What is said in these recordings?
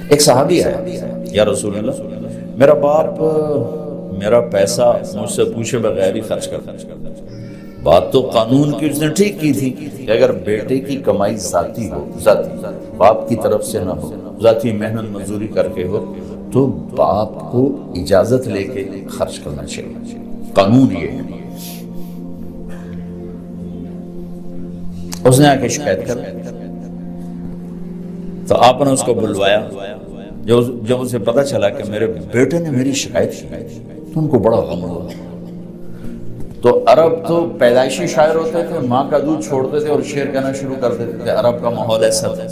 ایک صحابی آیا، یا رسول اللہ میرا باپ میرا پیسہ مجھ سے پوچھے بغیر ہی خرچ کرتا ہے۔ بات تو قانون کی اس نے ٹھیک کی تھی کہ اگر بیٹے کی کمائی ذاتی ہو، ذاتی باپ کی طرف سے نہ ہو، ذاتی محنت مزدوری کر کے ہو، تو باپ کو اجازت لے کے خرچ کرنا چاہیے، قانون یہ ہے۔ اس نے آ کے شکایت کر، تو آپ نے اس کو بلوایا۔ جب اسے پتا چلا کہ میرے بیٹے نے میری شکایت کی تو ان کو بڑا غم ہوا۔ تو عرب تو پیدائشی شاعر ہوتے تھے، ماں کا دودھ چھوڑتے تھے اور شعر کہنا شروع کر دیتے تھے، عرب کا ماحول ایسا تھا۔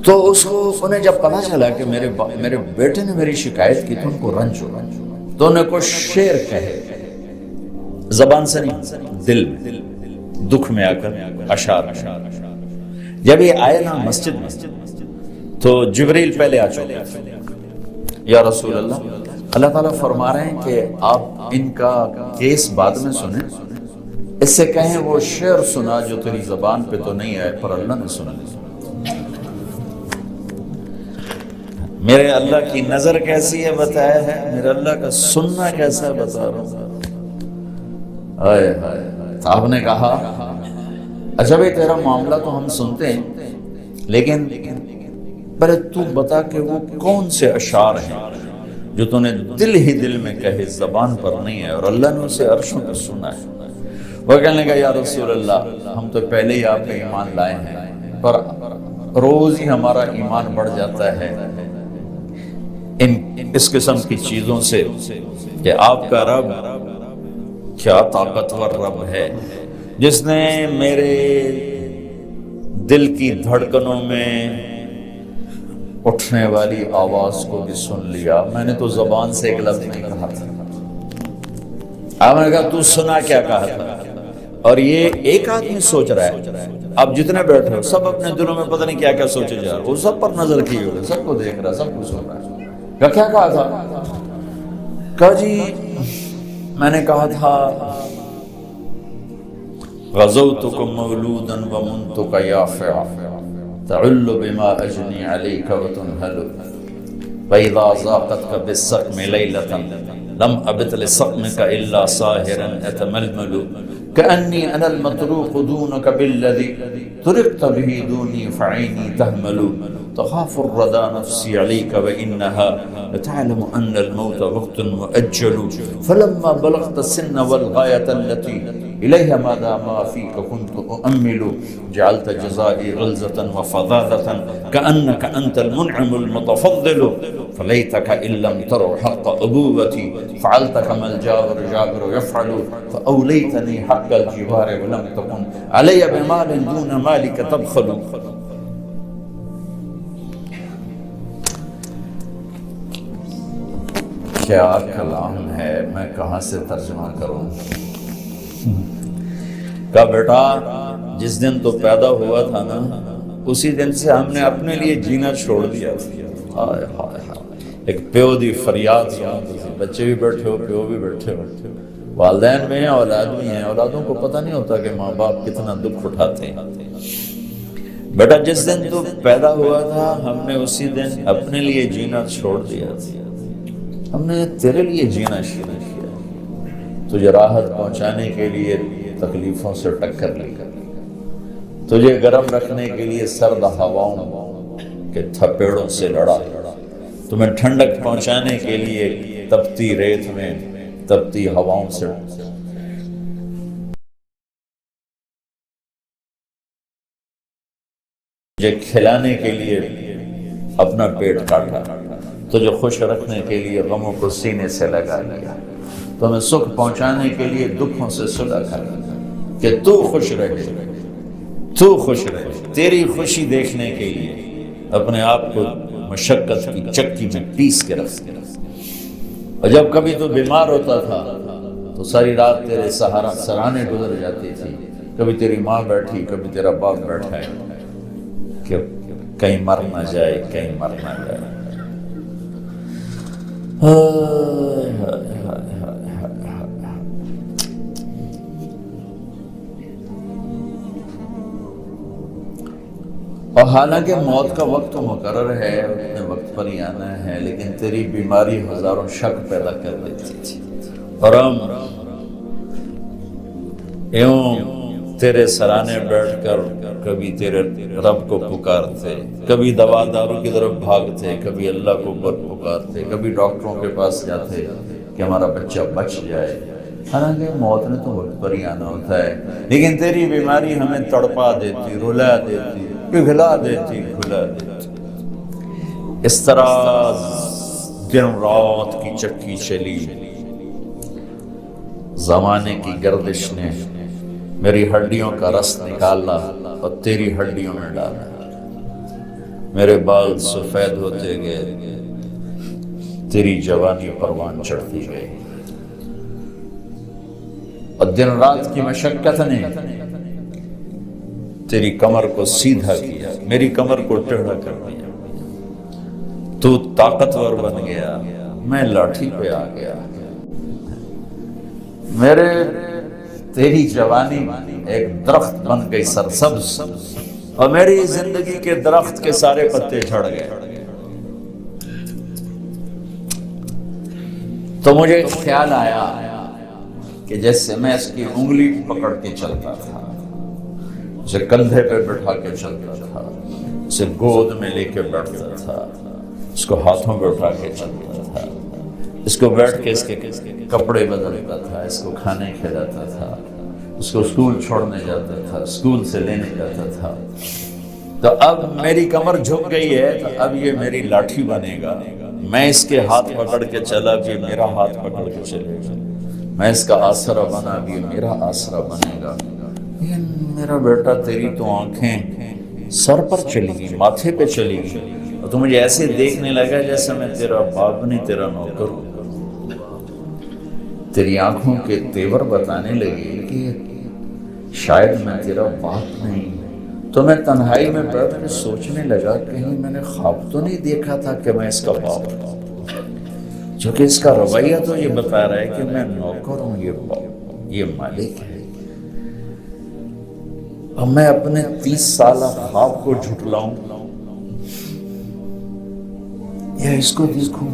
تو اس کو انہیں جب پتا چلا کہ میرے بیٹے نے میری شکایت کی تو ان کو رنج ہوا، تو انہیں کچھ شعر کہے، زبان سے نہیں، دل میں، دکھ میں آ کر اشعار۔ جب یہ آئے نا مسجد میں تو جبریل پہلے آ چکے، یا رسول اللہ تعالیٰ فرما رہے ہیں کہ آپ ان کا کیس بعد میں سنیں، اس سے کہیں وہ شعر سنا جو تیری زبان پہ تو نہیں آئے پر اللہ نے سنا۔ میرے اللہ کی نظر کیسی ہے بتایا ہے، میرے اللہ کا سننا کیسا ہے بتا رہا ہوں۔ آپ نے کہا اچھا بھائی تیرا معاملہ تو ہم سنتے ہیں، لیکن پہلے تو بتا کہ وہ کون سے اشعار ہیں جو تو نے دل ہی دل میں کہے، زبان پر نہیں ہے اور اللہ نے اسے عرشوں پر سنا ہے۔ وہ کہنے لگا یا رسول اللہ ہم تو پہلے ہی آپ کا ایمان لائے ہیں، پر روز ہی ہمارا ایمان بڑھ جاتا ہے اس قسم کی چیزوں سے کہ آپ کا رب کیا طاقتور رب ہے، جس نے میرے دل کی دھڑکنوں میں اٹھنے والی آواز کو بھی سن لیا۔ میں نے تو زبان سے ایک لفظ نہیں کہا تھا، آپ نے کہا تو سنا کیا کہا تھا؟ اور یہ ایک آدمی سوچ رہا ہے، اب جتنے بیٹھے ہو سب اپنے دلوں میں پتہ نہیں کیا کیا سوچے جا رہے، وہ سب پر نظر کی ہوئے، سب کو دیکھ رہا، سب کو سن رہا ہے۔ کیا کہا تھا؟ کہا جی میں نے کہا تھا غزوتکم مولودا ومنتک یافع تعل بما اجنی علیک وتنہل فاذا ذاقتک بالسقم لیلة لم ابت لسقمک الا ساہرا اتململ کأنی انا المطروق دونک بالذی طرقت به دونی فعینی تہمل تخاف الردى نفسي عليك وإنها لتعلم أن الموت وقت مؤجل فلما بلغت السن والغاية التي إليها ماذا ما فيك كنت أؤمل جعلت جزائي غلزة وفضاضة كأنك أنت المنعم المتفضل فليتك إن لم تروا حق أبوتي فعلت كما الجابر يفعل فأوليتني حق الجوار ولم تكن علي بمال دون مالك تبخل۔ کیا کلام ہے، میں کہاں سے ترجمہ کروں؟ کہا بیٹا جس دن تو پیدا ہوا تھا نا اسی دن سے ہم نے اپنے لیے جینا چھوڑ دیا تھا۔ ایک پیو دی فریاد سنتی تھی، بچے بھی بیٹھے ہو، پیو بھی بیٹھے ہو، والدین میں ہیں، اولاد بھی ہیں، اولادوں کو پتہ نہیں ہوتا کہ ماں باپ کتنا دکھ اٹھاتے ہیں۔ بیٹا جس دن تو پیدا ہوا تھا ہم نے اسی دن اپنے لیے جینا چھوڑ دیا تھا، ہم نے تیرے لیے جینا شروع کیا، تجھے راحت پہنچانے کے لیے تکلیفوں سے ٹکر لے کر، تجھے گرم رکھنے کے لیے سرد ہواؤں کے تھپیڑوں سے لڑا، تمہیں ٹھنڈک پہنچانے کے لیے تپتی ریت میں تپتی ہواؤں سے، تجھے کھلانے کے لیے اپنا پیٹ کاٹا، تجھے خوش رکھنے کے لیے غموں کو سینے سے لگا لیا، تمہیں سکھ پہنچانے کے لیے دکھوں سے صلح کر کہ تو خوش رہے، تو خوش رہے، تیری خوشی دیکھنے کے لیے اپنے آپ کو مشقت کی چکی میں پیس کے رکھ، اور جب کبھی تو بیمار ہوتا تھا تو ساری رات تیرے سرانے گزر جاتی تھی، کبھی تیری ماں بیٹھی، کبھی تیرا باپ بیٹھا ہے کہ کہیں مر نہ جائے، کہیں مر نہ جائے۔ اور حالانکہ موت کا وقت تو مقرر ہے، اپنے وقت پر ہی آنا ہے، لیکن تیری بیماری ہزاروں شک پیدا کر دیتی تھی، اور ہم یوں تیرے سرانے بیٹھ کر کبھی تیرے رب کو پکارتے، کبھی دوا دارو کی طرف بھاگتے، کبھی اللہ کو پکارتے، کبھی ڈاکٹروں کے پاس جاتے کہ ہمارا بچہ بچ جائے، حالانکہ موت نے تو وقت پر ہی آنا ہوتا ہے، لیکن تیری بیماری ہمیں تڑپا دیتی، رلا دیتی، پگھلا دیتی، کھلا دیتی۔ اس طرح دن رات کی چکی چلی، زمانے کی گردش نے میری ہڈیوں کا رس نکالا اور تیری ہڈیوں میں ڈالا، میرے بال سفید ہوتے گئے، تیری جوانی پروان چڑھتی گئی، اور دن رات کی مشقت نے تیری کمر کو سیدھا کیا، میری کمر کو ٹیڑھا کر دیا، تو طاقتور بن گیا، میں لاٹھی پہ آ گیا، میرے تیری جوانی ایک درخت بن گئی سرسبز، اور میری زندگی کے درخت کے سارے پتے جھڑ گئے۔ تو مجھے خیال آیا کہ جیسے میں اس کی انگلی پکڑ کے چلتا تھا، اسے کندھے پہ بٹھا کے چلتا تھا، اسے گود میں لے کے بیٹھتا تھا، اس کو ہاتھوں پہ اٹھا کے چلتا تھا، اس کو بیٹھ کے اس کے کپڑے بدلتا تھا، اس کو کھانے کھلاتا تھا، اس کو اسکول چھوڑنے جاتا تھا، اسکول سے لینے جاتا تھا۔ تو اب میری کمر جھک گئی ہے، تو اب یہ میری لاٹھی بنے گا، میں اس کے ہاتھ پکڑ کے چلا بھی میرا ہاتھ پکڑ کے چلے گا، میں اس کا آسرا بنا بھی میرا آسرا بنے گا۔ لیکن میرا بیٹا تیری تو آنکھیں سر پر چلی گئی، ماتھے پہ چلی گئی، اور تو مجھے ایسے دیکھنے لگا جیسے میں تیرا باپ نہیں تیرا نوکر ہوں۔ تیری آنکھوں کے تیور بتانے لگے کہ شاید میں تیرا باپ نہیں، تو میں تنہائی میں بیٹھ کے سوچنے لگا کہیں میں نے خواب تو نہیں دیکھا تھا کہ میں اس کا باپ ہوں، چونکہ اس کا رویہ تو یہ بتا رہا ہے کہ میں نوکر ہوں، یہ مالک ہے، اب میں اپنے 30 سالہ خواب کو جھٹلاؤں یا اس کو دیکھوں؟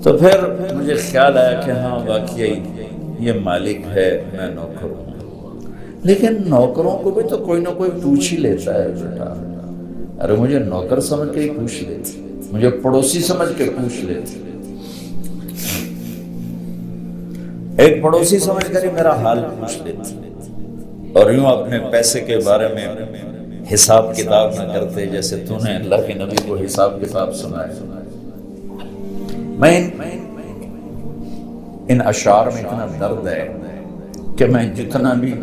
تو پھر مجھے خیال آیا کہ ہاں واقعی یہ مالک ہے، میں نوکر ہوں، لیکن نوکروں کو بھی تو کوئی نہ کوئی پوچھ ہی لیتا ہے بیٹا، ارے مجھے نوکر سمجھ کے ہی پوچھ لیتی، مجھے پڑوسی سمجھ کے پوچھ لیتی، ایک پڑوسی سمجھ کر ہی میرا حال پوچھ لیتی، اور یوں اپنے پیسے کے بارے میں حساب کتاب نہ کرتے جیسے تو نے اللہ کے نبی کو حساب کتاب سنایا۔ میں ان اشعار میں اتنا درد ہے کہ میں جتنا بھی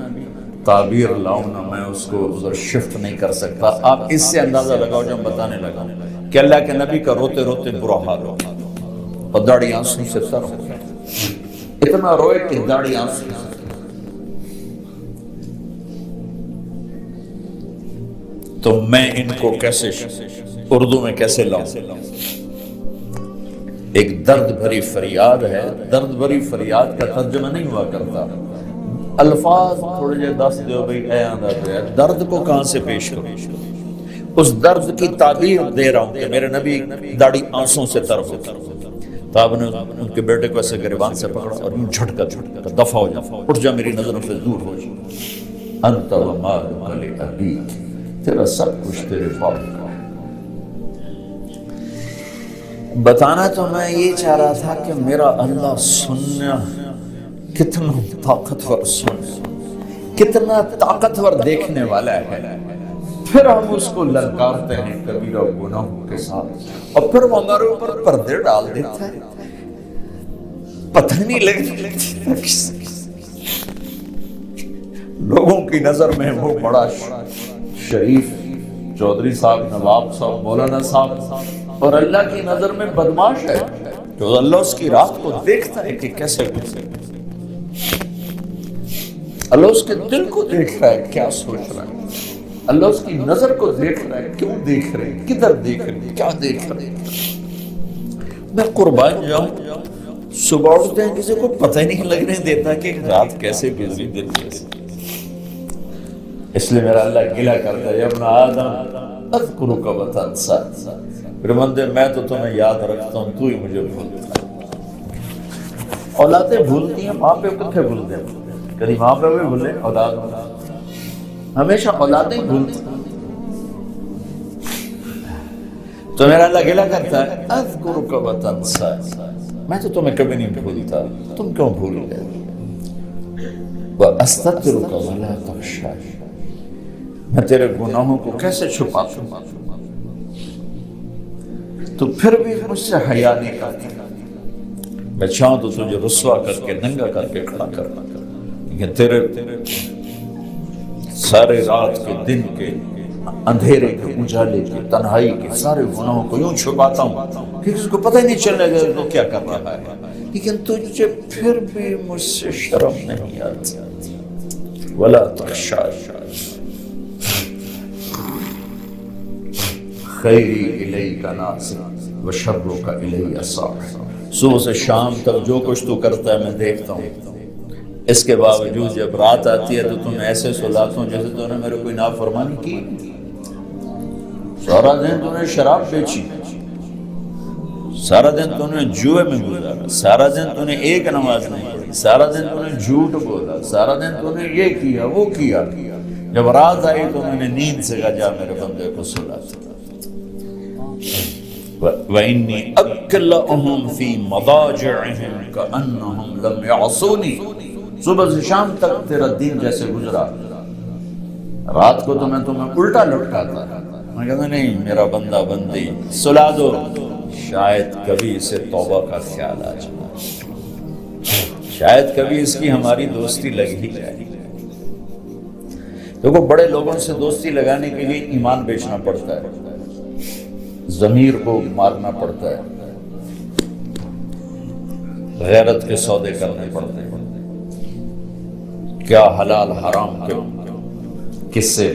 تعبیر لاؤں نا میں اس کو ادھر شفٹ نہیں کر سکتا۔ آپ اس سے اندازہ لگاؤ جو میں بتانے لگا کہ اللہ کے نبی کا روتے روتے برا حال ہو اور داڑھی آنسوں سے سر ہو گیا، اتنا روئے کہ داڑھی آنسوں سے۔ تو میں ان کو کیسے اردو میں کیسے لاؤں؟ ایک درد بھری فریاد ہے، درد بھری فریاد کا ترجمہ نہیں ہوا کرتا، الفاظ تھوڑے جے دس دیو بھئی اے آندہ دے، درد کو کہاں سے پیش کروں؟ اس درد کی تعبیر دے رہا ہوں کہ میرے نبی داڑھی آنسوں سے تر ہوتا، تو آپ نے ان کے بیٹے کو ایسے گریبان سے پکڑا اور یوں جھٹکا دفع ہو جا، اٹھ جا، میری نظروں سے دور ہو جا، انت و مالک لابیک، تیرا سب کچھ تیرے باپ کا۔ بتانا تو میں یہ چاہ رہا تھا کہ میرا اللہ سننا کتنا طاقتور، کتنا طاقتور دیکھنے والا ہے، پھر ہم اس کو للکارتے ہیں کبیرہ گناہوں کے ساتھ، اور پھر وہ ہمارے اوپر پردے ڈال دیتا ہے، پتہ نہیں لگتا لوگوں کی نظر میں وہ بڑا شریف چودھری صاحب، نواب صاحب، مولانا صاحب، اور اللہ کی نظر میں بدماش ہے، جو اللہ اس کی رات کو دیکھتا ہے کہ کیسے گزرے، اللہ اس کے دل کو دیکھ رہا ہے کیا سوچ رہا ہے، اللہ اس کی نظر کو دیکھ رہا ہے کیوں دیکھ رہے ہیں، کدھر دیکھ رہے ہیں، کیا دیکھ رہے ہیں۔ میں قربان جاؤں، صبح اٹھتے ہیں کسی کو پتہ ہی نہیں لگنے دیتا کہ رات کیسے گزری، دن کیسے، اس لیے میرا اللہ گلہ کرتا ہے، یا ابن آدم اذکرک وتنسا، پھر بندے میں تو تمہیں یاد رکھتا ہوں، تو ہی مجھے بھولتا ہے۔ اولادیں بھولتی ہیں، ماں پہ کتنے بھولتے ہیں؟ کبھی ماں پہ بھی بھولے اولاد، ہمیشہ اولادیں بھولتی ہیں۔ تو میرا اللہ گلہ کرتا ہے اذکرک وتنسا، میں تو تمہیں کبھی نہیں بھولتا، تم کیوں بھول گئے؟ وَأَسْتَغْفِرُكَ وَلَا تَخْشَىٰ، میں تیرے گناہوں کو کیسے چھپاتا ہوں، تو پھر بھی مجھ سے حیا نہیں کرتا۔ میں چاہوں تو تجھے رسوا کر کے ننگا کر کے کھڑا کرنا، لیکن تیرے سارے رات کے، دن کے، اندھیرے کے، اجالے کے، تنہائی کے سارے گناہوں کو یوں چھپاتا ہوں کہ کسی کو پتہ ہی نہیں چلے گا تو کیا کر رہا ہے، لیکن تجھے پھر بھی مجھ سے شرم نہیں آتی۔ ولا تخشى خیری الیک ناظر وشرک الی صاعد، صبح سے شام تک جو کچھ تو کرتا ہے میں دیکھتا ہوں، اس کے باوجود جب رات آتی ہے تو تم ایسے سلاتا ہوں جیسے تو نے میرے کوئی نافرمانی کی۔ سارا دن تو نے شراب بیچی، سارا دن تو نے جوئے میں گزارا، سارا دن تو نے ایک نماز نہیں پڑھی، سارا دن تو نے جھوٹ بولا، سارا دن تو نے یہ کیا وہ کیا، جب رات آئی تو میں نے نیند سے کہا جا میرے بندے کو سلا۔ وَإِنِّي أَكْلَأُهُمْ فِي مَضَاجِعِهِمْ كَأَنَّهُمْ لَمْ يَعْصُونِي، صبح سے شام تک تیرا دن جیسے گزرا، رات کو تو میں تمہیں الٹا لٹکاتا، میں کہتا نہیں میرا بندہ بندی سلا دو، شاید کبھی اسے توبہ کا خیال آ جائے، شاید کبھی اس کی ہماری دوستی لگ ہی جائے۔ دیکھو بڑے لوگوں سے دوستی لگانے کے لیے ایمان بیچنا پڑتا ہے، ضمیر کو مارنا پڑتا ہے، غیرت کے سودے کرنے پڑتے ہیں، کیا حلال حرام کے قصے